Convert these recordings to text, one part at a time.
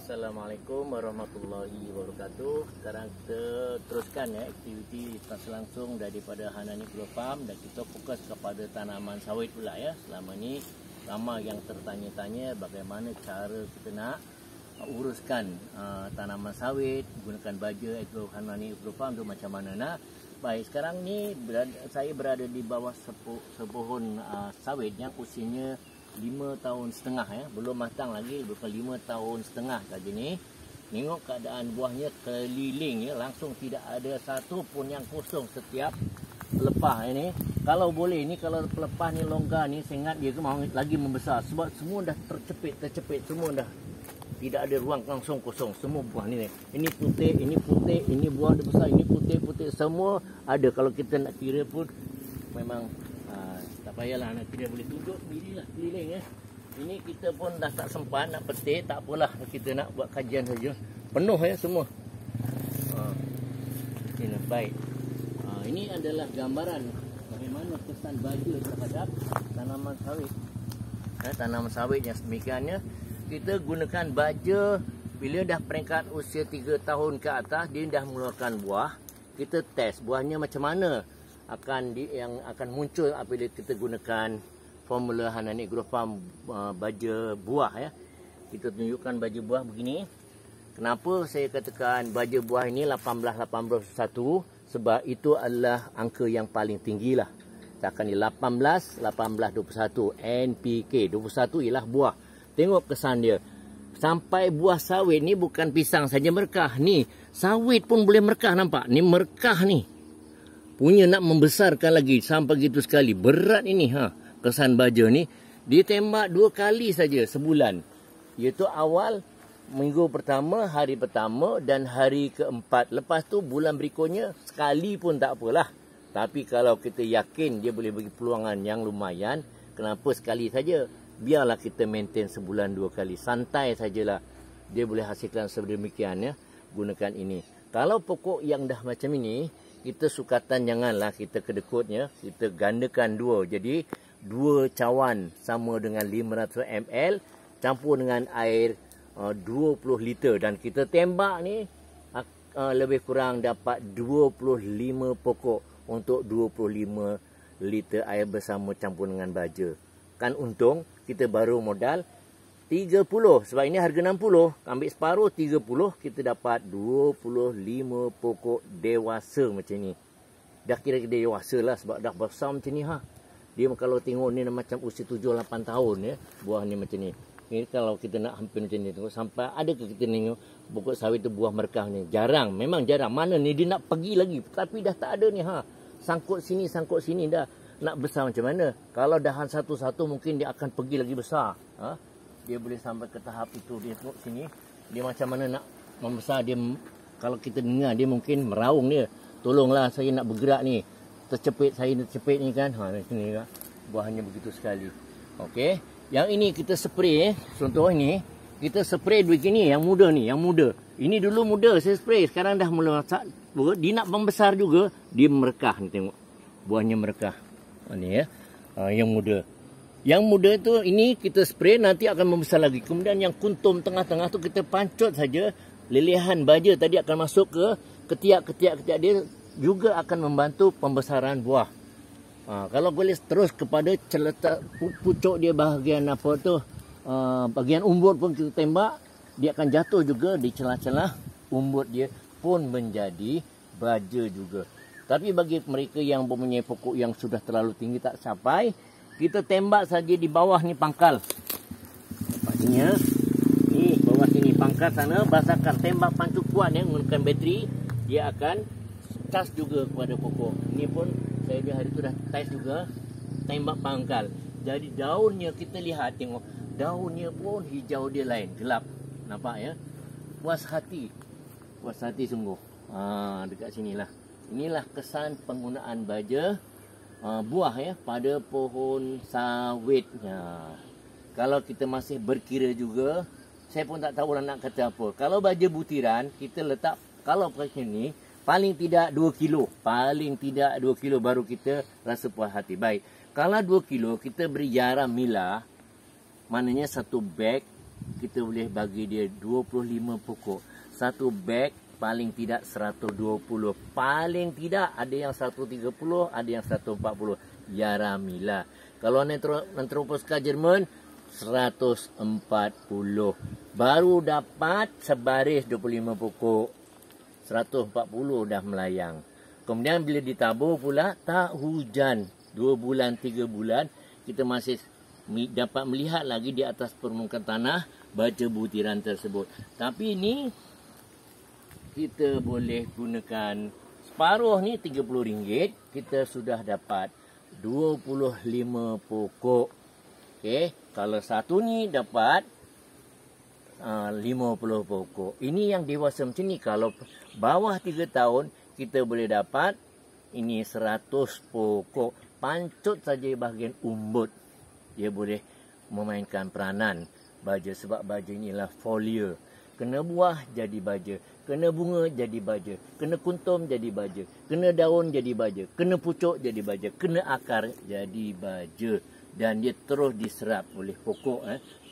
Assalamualaikum warahmatullahi wabarakatuh. Sekarang kita teruskan aktiviti langsung langsung daripada Hanani Grow Farm, dan kita fokus kepada tanaman sawit pula ya. Selama ni ramai yang tertanya-tanya bagaimana cara kita nak uruskan tanaman sawit gunakan baja Hanani Grow Farm tu macam mana nak. Baik, sekarang ni saya berada di bawah sepohon sawit yang usianya 5 tahun setengah ya, belum matang lagi, bukan 5 tahun setengah saja ni. Tengok keadaan buahnya keliling ya, langsung tidak ada satu pun yang kosong setiap pelepah ini. Kalau boleh ni, kalau pelepah ni longgar ni, saya ingat dia mau lagi membesar sebab semua dah tercepit, semua dah tidak ada ruang langsung kosong. Semua buah ni. Ini putih, ini buah dia besar, ini putih, semua ada. Kalau kita nak kira pun memang tak payahlah nak kira, boleh tunjuk sendirilah keliling ya. Ini kita pun dah tak sempat nak petik, tak apalah, kita nak buat kajian saja. Penuh ya semua. Baik. Ini adalah gambaran bagaimana kesan baja terhadap tanaman sawit. Tanaman sawit yang demikiannya, kita gunakan baja bila dah peringkat usia 3 tahun ke atas, dia dah mengeluarkan buah. Kita test buahnya macam mana yang akan muncul apabila kita gunakan formula Hanani Grow Farm baja buah ya. Kita tunjukkan baja buah begini. Kenapa saya katakan baja buah ini 18-18-21? Sebab itu adalah angka yang paling tinggi lah. Akan di 18-18-21 NPK. 21 ialah buah. Tengok kesan dia. Sampai buah sawit ni bukan pisang saja merekah. Ni sawit pun boleh merekah, nampak? Ni merekah ni. Punya nak membesarkan lagi sampai gitu sekali. Berat ini kesan baja ni. Dia tembak 2 kali saja sebulan. Iaitu awal minggu pertama, hari pertama dan hari keempat. Lepas tu bulan berikutnya sekali pun tak apalah. Tapi kalau kita yakin dia boleh bagi peluangan yang lumayan, kenapa sekali saja? Biarlah kita maintain sebulan 2 kali. Santai sajalah. Dia boleh hasilkan sedemikian ya. Gunakan ini. Kalau pokok yang dah macam ini, kita sukatan janganlah kita kedekutnya. Kita gandakan 2. Jadi 2 cawan sama dengan 500 ml campur dengan air 20 liter. Dan kita tembak ni lebih kurang dapat 25 pokok untuk 25 liter air bersama campur dengan baja. Kan untung kita baru modal 30. Sebab ini harga 60. Ambil separuh 30, kita dapat 25 pokok dewasa macam ni. Dah kira dewasa lah sebab dah besar macam ni Dia kalau tengok ni macam usia 7-8 tahun ya, buah ni macam ni. Ini kalau kita nak hampir macam ni, tengok sampai ada ke kita tengok pokok sawit tu buah merekah ni. Jarang, memang jarang. Mana ni dia nak pergi lagi, tapi dah tak ada ni Sangkut sini dah. Nak besar macam mana? Kalau dahan satu-satu mungkin dia akan pergi lagi besar. Dia boleh sampai ke tahap itu. Dia tengok sini, dia macam mana nak membesar. Dia, kalau kita dengar, dia mungkin meraung dia. Tolonglah saya nak bergerak ni. Tercepit ni kan. Sini kan. Buahnya begitu sekali. Okey. Yang ini kita spray. Contoh ini, kita spray begini. Yang muda ni, yang muda. Ini dulu muda saya spray. Sekarang dah mula masak. Dia nak membesar juga. Dia merekah ni, tengok. Buahnya merekah. Ni ya. Yang muda. Yang muda tu ini kita spray, nanti akan membesar lagi. Kemudian yang kuntum tengah-tengah tu kita pancut saja. Lelehan baja tadi akan masuk ke ketiak-ketiak dia, juga akan membantu pembesaran buah. Kalau boleh terus kepada celetak pucuk dia bahagian apa tu, bahagian umbut pun kita tembak, dia akan jatuh juga di celah-celah umbut dia pun menjadi baja juga. Tapi bagi mereka yang mempunyai pokok yang sudah terlalu tinggi tak sampai, kita tembak saja di bawah ni pangkal. Nampaknya ni bawah sini pangkal sana, basahkan, tembak pancuk kuat ya, menggunakan bateri, dia akan cas juga kepada pokok. Ini pun saya di hari tu dah test juga, tembak pangkal. Jadi daunnya kita lihat, tengok daunnya pun hijau dia lain, gelap. Nampak ya? Puas hati sungguh. Dekat sinilah. Inilah kesan penggunaan baja buah ya pada pohon sawit. Kalau kita masih berkira juga, saya pun tak tahu nak kata apa. Kalau baja butiran, kita letak, kalau pakai ni paling tidak 2 kilo. Paling tidak 2 kilo baru kita rasa puas hati. Baik. Kalau 2 kilo, kita beri garam mila. Maknanya 1 beg kita boleh bagi dia 25 pokok. Satu beg paling tidak 120. Paling tidak ada yang 130, ada yang 140. Yaramila. Kalau Anthroposca Jerman 140. Baru dapat sebaris 25 pokok. 140 dah melayang. Kemudian bila ditabur pula tak hujan. 2 bulan, 3 bulan kita masih dapat melihat lagi di atas permukaan tanah baja butiran tersebut. Tapi ini kita boleh gunakan separuh ni RM30. Kita sudah dapat 25 pokok. Okey, kalau satu ni dapat 50 pokok. Ini yang dewasa macam ni. Kalau bawah 3 tahun kita boleh dapat ini 100 pokok. Pancut saja bahagian umbut dia boleh memainkan peranan baja, sebab baja inilah folia. Kena buah jadi baja, kena bunga jadi baja, kena kuntum jadi baja, kena daun jadi baja, kena pucuk jadi baja, kena akar jadi baja. Dan dia terus diserap oleh pokok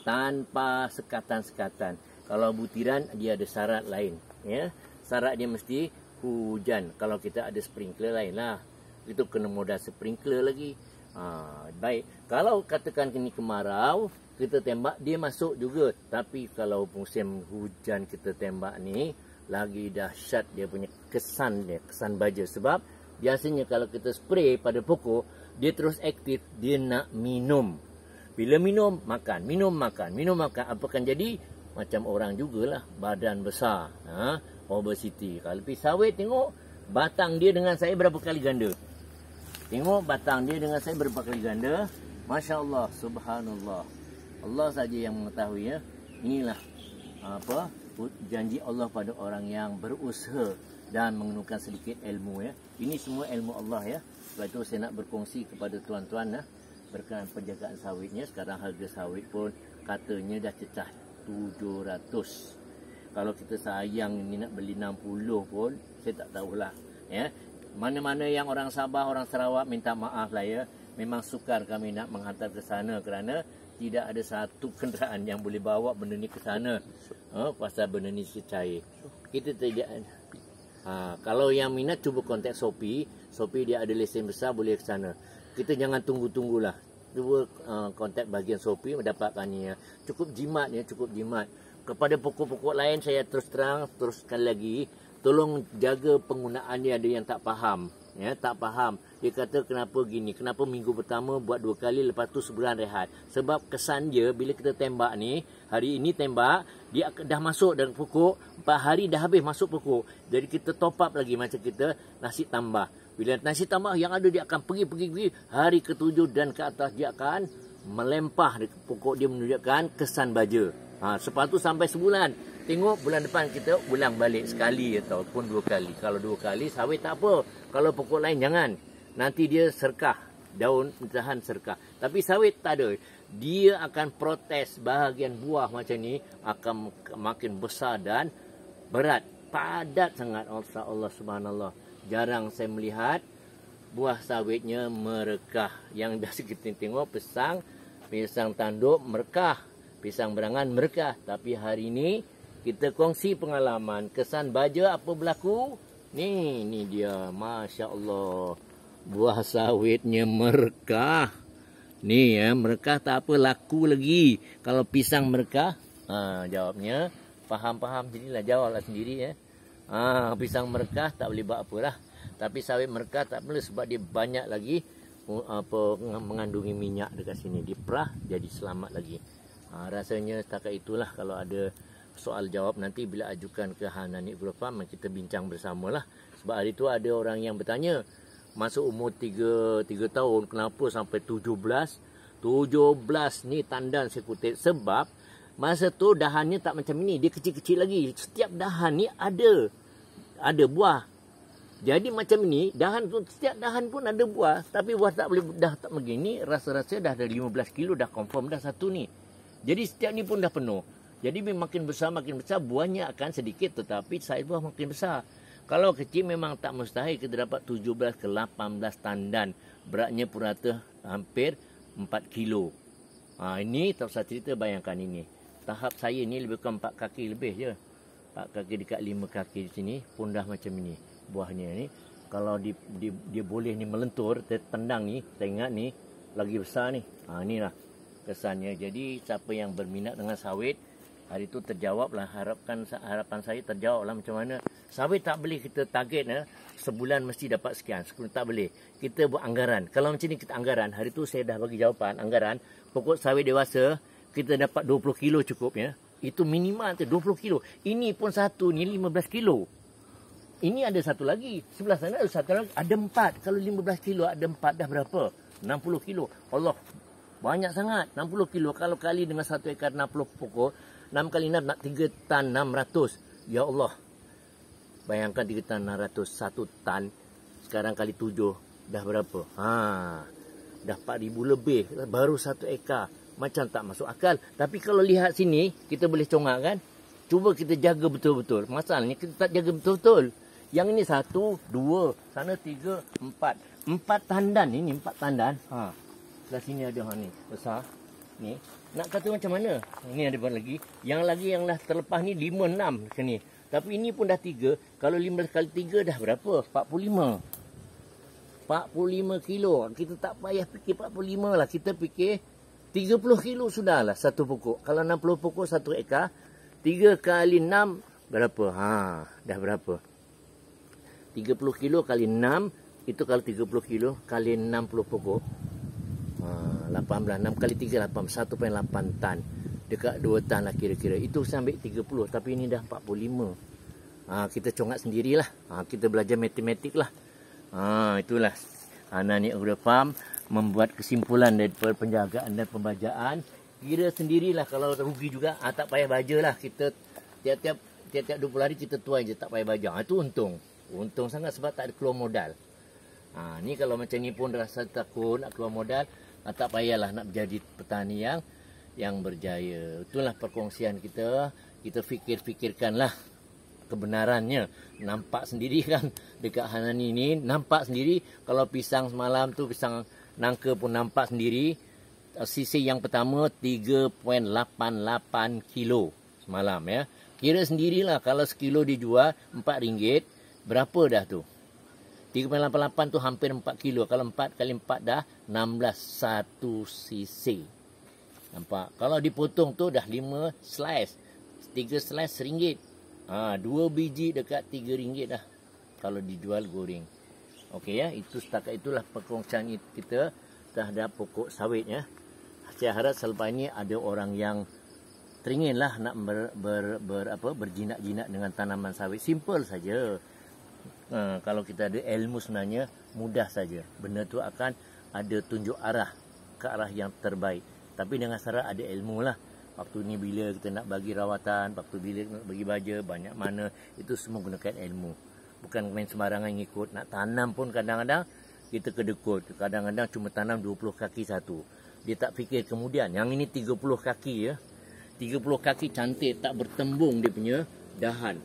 tanpa sekatan-sekatan. Kalau butiran dia ada syarat lain, ya. Syarat dia mesti hujan. Kalau kita ada sprinkler lain lah, itu kena modal sprinkler lagi. Baik, kalau katakan kini kemarau, kita tembak dia masuk juga. Tapi kalau musim hujan kita tembak ni, lagi dahsyat dia punya kesan dia, kesan baja. Sebab biasanya kalau kita spray pada pokok, dia terus aktif, dia nak minum. Bila minum, makan, minum, makan, minum, makan. Apa akan jadi? Macam orang jugalah, badan besar, obesity. Kalau pergi sawit, tengok batang dia dengan saya berapa kali ganda. Tengok batang dia dengan saya berapa kali ganda. Masya Allah, subhanallah. Allah saja yang mengetahui, ya. Inilah janji Allah pada orang yang berusaha dan menggunakan sedikit ilmu, ya. Ini semua ilmu Allah, ya. Sebab itu saya nak berkongsi kepada tuan-tuan berkenaan penjagaan sawitnya. Sekarang harga sawit pun katanya dah cecah 700. Kalau kita sayang ni nak beli 60 pun, saya tak tahulah, ya. Mana-mana yang orang Sabah, orang Sarawak, minta maaf lah, ya. Memang sukar kami nak menghantar ke sana kerana tidak ada satu kenderaan yang boleh bawa benda ni ke sana. Pasal benda ni cair. Kita tidak. Kalau yang minat cuba kontak Shopee. Shopee dia ada lesen besar, boleh ke sana. Kita jangan tunggu-tunggulah. Cuba kontak bahagian Shopee mendapatkan ni, ya. Cukup jimat, ya, cukup jimat. Kepada pokok-pokok lain saya terus sekali lagi, tolong jaga penggunaan dia. Ada yang tak faham, ya, tak faham. Dia kata kenapa gini, kenapa minggu pertama buat 2 kali, lepas tu sebulan rehat. Sebab kesan dia bila kita tembak ni, hari ini tembak, dia dah masuk dalam pokok, 4 hari dah habis masuk pokok. Jadi kita top up lagi macam kita nasi tambah. Bila nasi tambah yang ada, dia akan pergi. Hari ke-7 dan ke atas dia akan melempah pokok dia, menunjukkan kesan baja. Lepas tu sampai sebulan. Tengok bulan depan kita ulang balik sekali ataupun 2 kali. Kalau 2 kali sawit tak apa. Kalau pokok lain jangan. Nanti dia serkah. Daun tahan serkah. Tapi sawit tak ada. Dia akan protes bahagian buah macam ni. Akan makin besar dan berat. Padat sangat. Allah subhanallah. Jarang saya melihat buah sawitnya merekah. Yang biasa kita tengok pisang tanduk merekah. Pisang berangan merekah. Tapi hari ini kita kongsi pengalaman. Kesan baja apa berlaku? Ni dia. Masya Allah. Buah sawitnya merekah. Ni, ya, merekah tak apa, laku lagi. Kalau pisang merekah, jawabnya faham-faham sendirilah, jawablah sendiri, ya. Pisang merekah tak boleh buat apalah. Tapi sawit merekah tak boleh sebab dia banyak lagi mengandungi minyak dekat sini. Diperah jadi selamat lagi. Rasanya setakat itulah. Kalau ada soal jawab nanti bila ajukan ke Hananik Agrofam, kita bincang bersamalah. Sebab hari tu ada orang yang bertanya, masuk umur 3 tahun kenapa sampai 17? 17 ni tandan saya kutip. Sebab masa tu dahannya tak macam ini, dia kecil-kecil lagi. Setiap dahan ni ada buah. Jadi macam ini, dahan tu, setiap dahan pun ada buah, tapi buah tak boleh, dah tak begini, rasa-rasa dah ada 15 kilo dah confirm dah satu ni. Jadi setiap ni pun dah penuh. Jadi makin besar buahnya akan sedikit, tetapi saiz buah makin besar. Kalau kecil memang tak mustahil kita dapat 17 ke 18 tandan. Beratnya purata hampir 4 kilo. Ini tak usah cerita, bayangkan ini. tahap saya ni lebih kurang 4 kaki lebih je. 4 kaki dekat 5 kaki di sini pun dah macam ini buahnya ni. Kalau dia boleh ni melentur, tendang ni, saya ingat ni lagi besar ni. Inilah kesannya. Jadi siapa yang berminat dengan sawit, hari tu terjawablah, harapan saya terjawablah macam mana. Sawit tak boleh kita target sebulan mesti dapat sekian. Tak boleh. Kita buat anggaran. Kalau macam ni kita anggaran, hari tu saya dah bagi jawapan anggaran, pokok sawit dewasa kita dapat 20 kilo cukup ya. Itu minimal tu 20 kilo. Ini pun satu ni 15 kilo. Ini ada satu lagi. Sebelah sana ada satu lagi. Ada 4. Kalau 15 kilo ada 4 dah berapa? 60 kilo. Allah. Banyak sangat. 60 kilo. Kalau kali dengan 1 ekar 60 pokok. 6 kali 6 nak 3 tan 600. Ya Allah. Bayangkan 3 tan 600. 1 tan. Sekarang kali 7. Dah berapa? Dah 4,000 lebih. Baru 1 ekar. Macam tak masuk akal. Tapi kalau lihat sini. Kita boleh congak kan? Cuba kita jaga betul-betul. Masalahnya kita tak jaga betul-betul. Yang ini 1, 2, sana 3, 4. 4 tandan ini, 4 tandan. Sebelah sini ada ni, besar. Ni, nak kata macam mana? Ini ada lagi. Yang lagi yang dah terlepas ni 5, 6 sini. Tapi ini pun dah 3. Kalau 15 kali 3 dah berapa? 45. 45 kilo. Kita tak payah fikir 45 lah. Kita fikir 30 kilo sudahlah satu pokok. Kalau 60 pokok 1 ekar, 3 kali 6 berapa? Dah berapa? 30 kilo kali 6, itu kalau 30 kilo kali 60 pokok. 18, 6 kali 3, 8, 1,8 tan. Dekat 2 tan lah kira-kira. Itu sampai 30, tapi ini dah 45. Kita congak sendirilah. Kita belajar matematik lah. Itulah. Nani Agrofarm membuat kesimpulan daripada penjagaan dan pembajaan. Kira sendirilah, kalau rugi juga, tak payah baja lah. Kita tiap-tiap 20 hari kita tuai je, tak payah baja. Itu untung. Untung sangat sebab tak ada keluar modal. Ni kalau macam ni pun rasa takut nak keluar modal, tak payahlah nak menjadi petani yang berjaya. Itulah perkongsian kita. Kita fikir-fikirkanlah kebenarannya. Nampak sendiri kan dekat Hanani ni, nampak sendiri. Kalau pisang semalam tu, pisang nangka pun nampak sendiri. Sisi yang pertama 3,88 kilo semalam ya. Kira sendirilah kalau sekilo dijual RM4, berapa dah tu? 3,88 tu hampir 4 kilo. Kalau 4 kali 4 dah 16, 1 sisi. Nampak? Kalau dipotong tu dah 5 slice. 3 slice RM1. 2 biji dekat RM3 dah. Kalau dijual goreng. Okey ya, itu setakat itulah perkongsian kita terhadap pokok sawit ya. Saya harap selepas ini ada orang yang teringinlah nak berjinak-jinak dengan tanaman sawit. Simple saja. Kalau kita ada ilmu sebenarnya mudah saja. Benda tu akan ada tunjuk arah ke arah yang terbaik. Tapi dengan syarat ada ilmu lah. Waktu ni bila kita nak bagi rawatan, waktu bila nak bagi baja, banyak mana, itu semua gunakan ilmu. Bukan main sembarangan ngikut. Nak tanam pun kadang-kadang kita kedekut. Kadang-kadang cuma tanam 20 kaki satu. Dia tak fikir kemudian. Yang ini 30 kaki ya. 30 kaki cantik, tak bertembung dia punya dahan.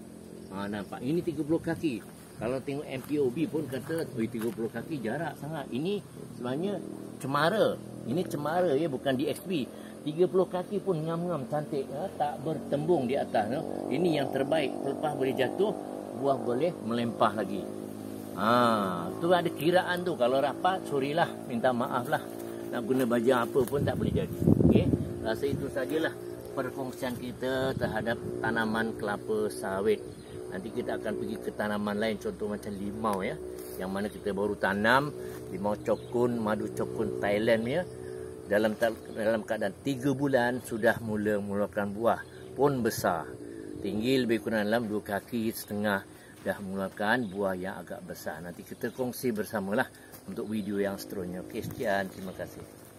Nampak? Ini 30 kaki. Kalau tengok MPOB pun kata 30 kaki jarak sangat. Ini sebenarnya cemara. Ini cemara ya, bukan DXP. 30 kaki pun ngam-ngam cantik ya, tak bertembung di atas ya. Ini yang terbaik. Selepas boleh jatuh, buah boleh melempah lagi. Tu ada kiraan tu. Kalau rapat, sorry lah, minta maaf lah. Nak guna baju apa pun tak boleh jadi. Okey, rasa itu sajalah perkongsian kita terhadap tanaman kelapa sawit. Nanti kita akan pergi ke tanaman lain, contoh macam limau ya, yang mana kita baru tanam limau cokun, madu cokun Thailand ya. Dalam keadaan 3 bulan sudah mula mengeluarkan buah pun besar. Tinggi lebih kurang dalam 2,5 kaki dah mengeluarkan buah yang agak besar. Nanti kita kongsi bersamalah untuk video yang seterusnya. Okey, sekian, terima kasih.